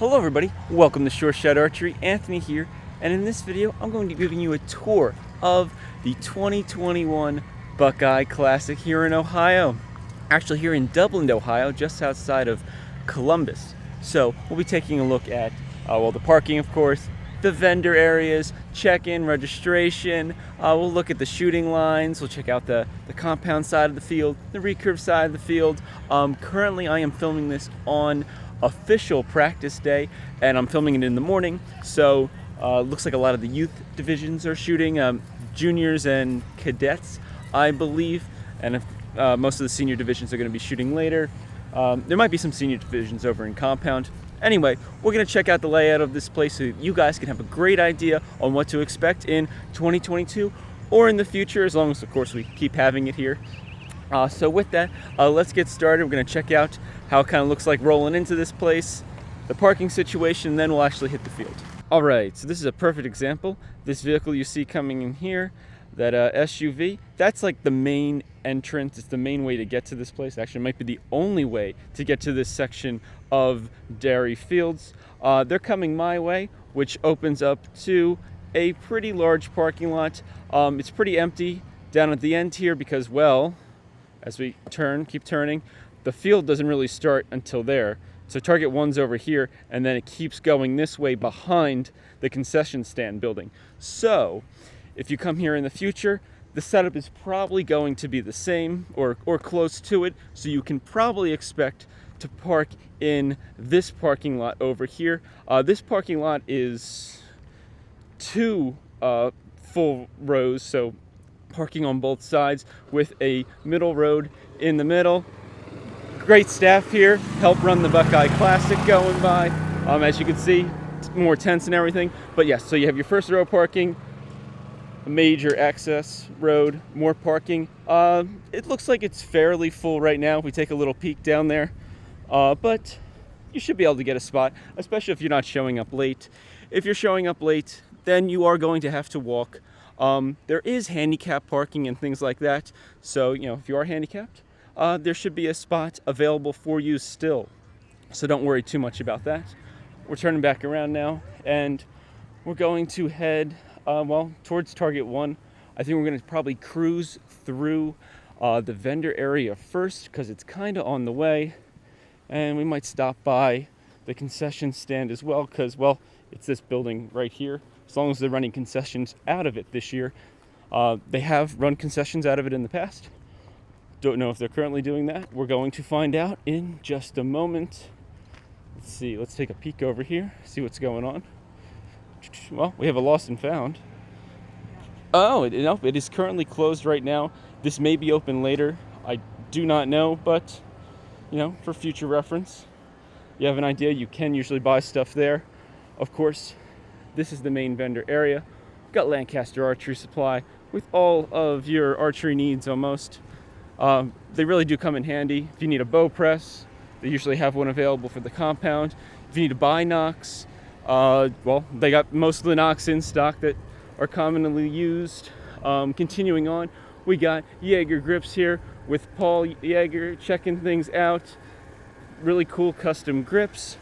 Hello everybody, welcome to Short Shot Archery. Anthony here, and in this video I'm going to be giving you a tour of the 2021 Buckeye Classic here in Ohio. Actually here in Dublin, Ohio, just outside of Columbus. So we'll be taking a look at, the parking of course, the vendor areas, check-in, registration, we'll look at the shooting lines, we'll check out the compound side of the field, the recurve side of the field. Currently I am filming this on official practice day, and I'm filming it in the morning, so looks like a lot of the youth divisions are shooting, juniors and cadets I believe, and if, most of the senior divisions are going to be shooting later. There might be some senior divisions over in compound. Anyway, we're going to check out the layout of this place so you guys can have a great idea on what to expect in 2022 or in the future, as long as of course we keep having it here. So with that, let's get started. We're going to check out how it kind of looks like rolling into this place, the parking situation, and then we'll actually hit the field. All right, so this is a perfect example. This vehicle you see coming in here, that SUV, that's like the main entrance. It's the main way to get to this place. Actually, it might be the only way to get to this section of Dairy Fields. They're coming my way, which opens up to a pretty large parking lot. It's pretty empty down at the end here because, well, as we keep turning, the field doesn't really start until there. So target one's over here, and then it keeps going this way behind the concession stand building. So if you come here in the future, the setup is probably going to be the same or close to it. So you can probably expect to park in this parking lot over here. This parking lot is two full rows, so parking on both sides with a middle road in the middle. Great staff here, help run the Buckeye Classic going by. As you can see, more tents and everything. But yes, so you have your first row parking, a major access road, more parking. It looks like it's fairly full right now. We take a little peek down there, but you should be able to get a spot, especially if you're not showing up late. If you're showing up late, then you are going to have to walk. There is handicap parking and things like that. So, if you are handicapped, there should be a spot available for you still. So don't worry too much about that. We're turning back around now, and we're going to head, towards target one. I think we're going to probably cruise through the vendor area first because it's kind of on the way. And we might stop by the concession stand as well because, it's this building right here. As long as they're running concessions out of it this year. They have run concessions out of it in the past. Don't know if they're currently doing that. We're going to find out in just a moment. Let's see, let's take a peek over here, see what's going on. Well, we have a lost and found. Oh, it is currently closed right now. This may be open later. I do not know, but, for future reference, you have an idea. You can usually buy stuff there. Of course, this is the main vendor area. We've got Lancaster Archery Supply with all of your archery needs almost. They really do come in handy. If you need a bow press, they usually have one available for the compound. If you need to buy nocks, they got most of the nocks in stock that are commonly used. Continuing on, we got Jaeger grips here with Paul Jaeger checking things out. Really cool custom grips.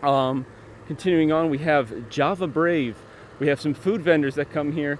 Continuing on, we have Java Brave. We have some food vendors that come here.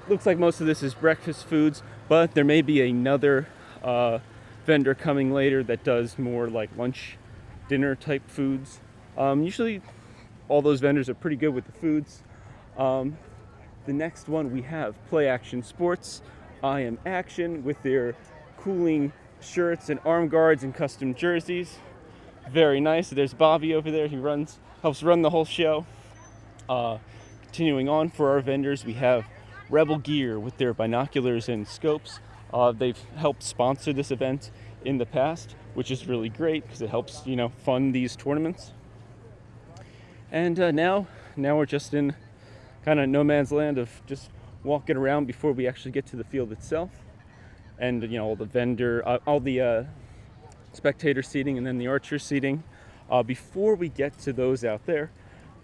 Looks like most of this is breakfast foods, but there may be another vendor coming later that does more like lunch, dinner type foods. Usually all those vendors are pretty good with the foods. The next one we have Play Action Sports. I Am Action with their cooling shirts and arm guards and custom jerseys. Very nice. There's Bobby over there. He helps run the whole show. Continuing on for our vendors, we have Rebel Gear with their binoculars and scopes. They've helped sponsor this event in the past, which is really great because it helps, fund these tournaments. And now we're just in kind of no man's land of just walking around before we actually get to the field itself. And, all the vendor, all the spectator seating and then the archer seating. Before we get to those out there,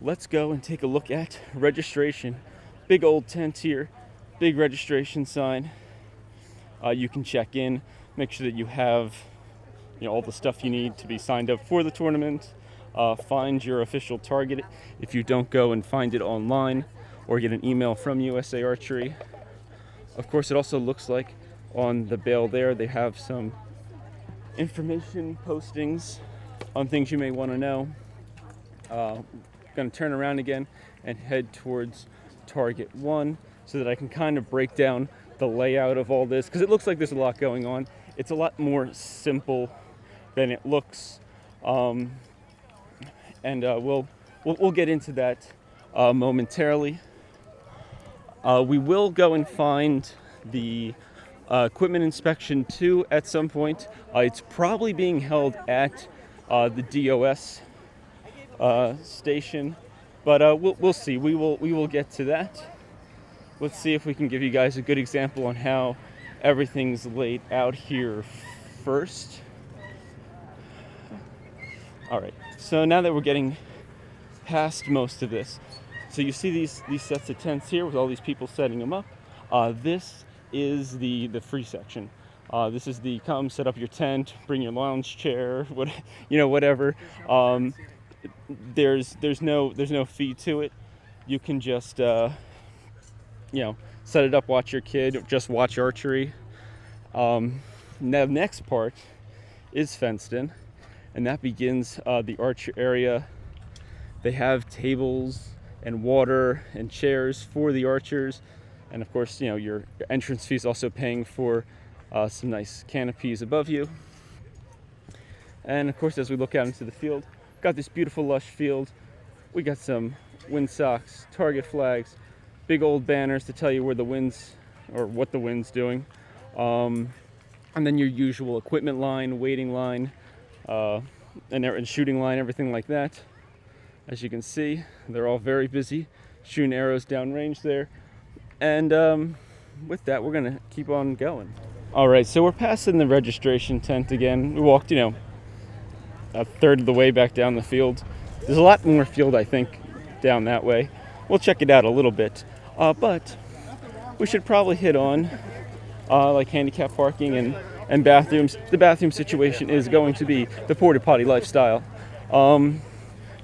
let's go and take a look at registration. Big old tent here, big registration sign. You can check in, make sure that you have all the stuff you need to be signed up for the tournament. find your official target if you don't go and find it online or get an email from USA Archery. Of course, it also looks like on the bale there they have some information postings on things you may want to know. Going to turn around again and head towards target 1 so that I can kind of break down the layout of all this, because it looks like there's a lot going on. It's a lot more simple than it looks, and we'll get into that momentarily. We will go and find the equipment inspection 2 at some point. It's probably being held at the DOS station, but we'll see. We will get to that. Let's see if we can give you guys a good example on how everything's laid out here first. All right, so now that we're getting past most of this, so you see these sets of tents here with all these people setting them up. This is the free section. This is the come set up your tent, bring your lounge chair, whatever. There's no fee to it. You can just set it up, watch your kid, just watch archery. Now the next part is fenced in, and that begins the archer area. They have tables and water and chairs for the archers, and of course, your entrance fee is also paying for some nice canopies above you. And of course, as we look out into the field, got this beautiful lush field. We got some windsocks, target flags, big old banners to tell you where the wind's or what the wind's doing, and then your usual equipment line, waiting line, and shooting line, everything like that. As you can see, they're all very busy shooting arrows downrange there. And with that, we're gonna keep on going. All right, so we're passing the registration tent again. We walked, a third of the way back down the field. There's a lot more field, I think, down that way. We'll check it out a little bit, but we should probably hit on like handicap parking and bathrooms. The bathroom situation is going to be the porta potty lifestyle.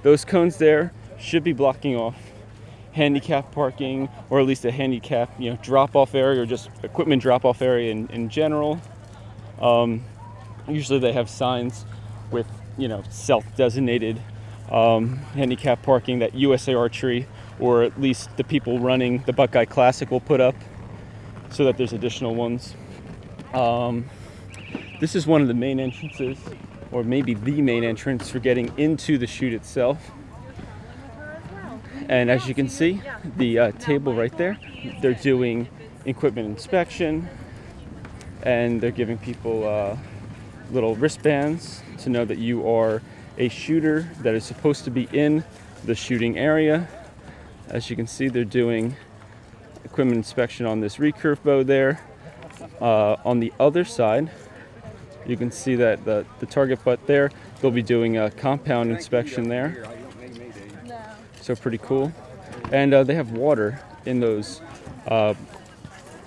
Those cones there should be blocking off handicap parking, or at least a handicap drop-off area, or just equipment drop-off area in general. Usually they have signs with self-designated handicap parking that USA Archery, or at least the people running the Buckeye Classic, will put up, so that there's additional ones. This is one of the main entrances, or maybe the main entrance for getting into the shoot itself. And as you can see, the table right there, they're doing equipment inspection, and they're giving people little wristbands to know that you are a shooter that is supposed to be in the shooting area. As you can see, they're doing equipment inspection on this recurve bow there. On the other side, you can see that the target butt there, they'll be doing a compound inspection there. So pretty cool. And they have water in those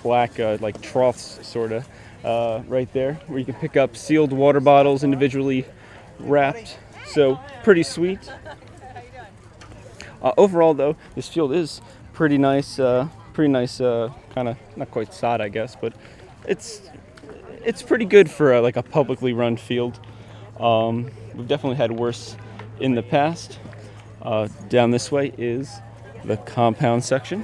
black like troughs sort of right there, where you can pick up sealed water bottles individually wrapped. So pretty sweet. Overall though, this field is pretty nice, kind of not quite sod, I guess, but it's pretty good for like a publicly run field. We've definitely had worse in the past. Down this way is the compound section,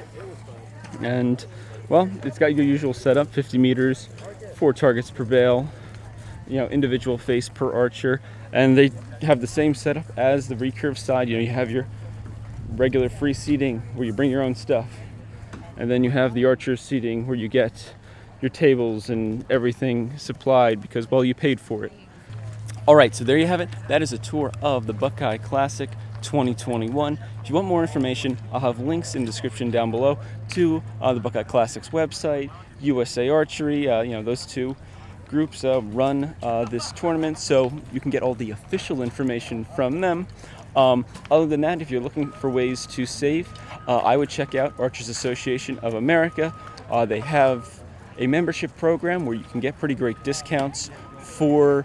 and well, it's got your usual setup: 50 meters, 4 targets per bale, individual face per archer, and they have the same setup as the recurve side. You have your regular free seating where you bring your own stuff, and then you have the archer seating where you get your tables and everything supplied because, well, you paid for it. All right, so there you have it. That is a tour of the Buckeye Classic 2021. If you want more information, I'll have links in the description down below to the Buckeye Classic's website, USA Archery. Those two groups run this tournament, so you can get all the official information from them. Other than that, if you're looking for ways to save, I would check out Archers Association of America. They have a membership program where you can get pretty great discounts for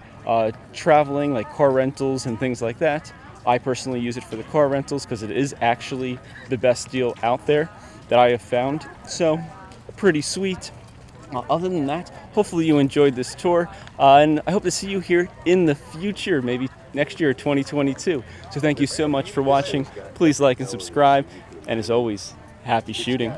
traveling, like car rentals and things like that. I personally use it for the car rentals because it is actually the best deal out there that I have found. So pretty sweet. Other than that, hopefully you enjoyed this tour, and I hope to see you here in the future, maybe next year, 2022. So thank you so much for watching. Please like and subscribe, and as always, happy shooting.